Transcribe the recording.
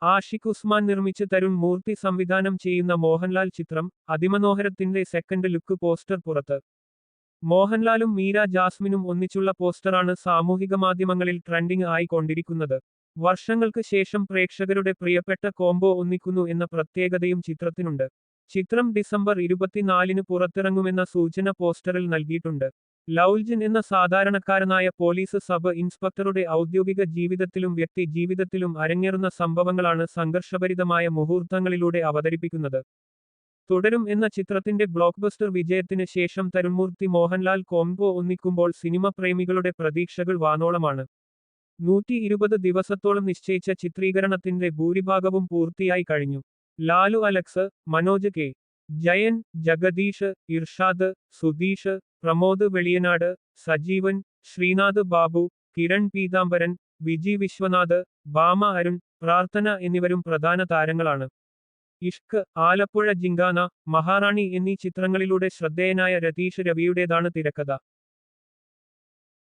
ആഷിഖ് ഉസ്മാൻ നിർമ്മിച്ച് തരുൺ മൂർത്തി സംവിധാനം ചെയ്യുന്ന മോഹൻലാൽ ചിത്രം അതിമനോഹരത്തിന്റെ സെക്കൻഡ് ലുക്ക് പോസ്റ്റർ പുറത്ത്. മോഹൻലാലും മീര ജാസ്മിനും ഒന്നിച്ചുള്ള പോസ്റ്ററാണ് സാമൂഹിക മാധ്യമങ്ങളിൽ ട്രെൻഡിംഗ് ആയി കൊണ്ടിരിക്കുന്നത്. വർഷങ്ങൾക്ക് ശേഷം പ്രേക്ഷകരുടെ പ്രിയപ്പെട്ട കോംബോ ഒന്നിക്കുന്നു എന്ന പ്രത്യേകതയും ചിത്രത്തിനുണ്ട്. ചിത്രം ഡിസംബർ 24-ന് പുറത്തിറങ്ങുമെന്ന സൂചന പോസ്റ്ററിൽ നൽകിയിട്ടുണ്ട്. ലൗൽജൻ എന്ന സാധാരണക്കാരനായ പോലീസ് സബ് ഇൻസ്പെക്ടറുടെ ഔദ്യോഗിക ജീവിതത്തിലും വ്യക്തി ജീവിതത്തിലും അരങ്ങേറുന്ന സംഭവങ്ങളാണ് സംഘർഷഭരിതമായ മുഹൂർത്തങ്ങളിലൂടെ അവതരിപ്പിക്കുന്നത്. തുടരും എന്ന ചിത്രത്തിന്റെ ബ്ലോക്ക്ബസ്റ്റർ വിജയത്തിന് ശേഷം തരുൺമൂർത്തി മോഹൻലാൽ കോംബോ ഒന്നിക്കുമ്പോൾ സിനിമ പ്രേമികളുടെ പ്രതീക്ഷകൾ വാനോളമാണ്. 120 ദിവസത്തോളം നിശ്ചയിച്ച ചിത്രീകരണത്തിന്റെ ഭൂരിഭാഗവും പൂർത്തിയായി കഴിഞ്ഞു. Lalu Alex, Manoj K. ജയൻ, ജഗദീഷ്, ഇർഷാദ്, സുധീഷ്, പ്രമോദ് വെളിയനാട്, സജീവൻ, ശ്രീനാഥ് ബാബു, കിരൺ പീതാംബരൻ, വിജി വിശ്വനാഥ്, ഭാമ അരുൺ, പ്രാർത്ഥന എന്നിവരും പ്രധാന താരങ്ങളാണ്. ഇഷ്ക്, ആലപ്പുഴ ജിങ്കാന, മഹാറാണി എന്നീ ചിത്രങ്ങളിലൂടെ ശ്രദ്ധേയനായ രതീഷ് രവിയുടേതാണ് തിരക്കഥ.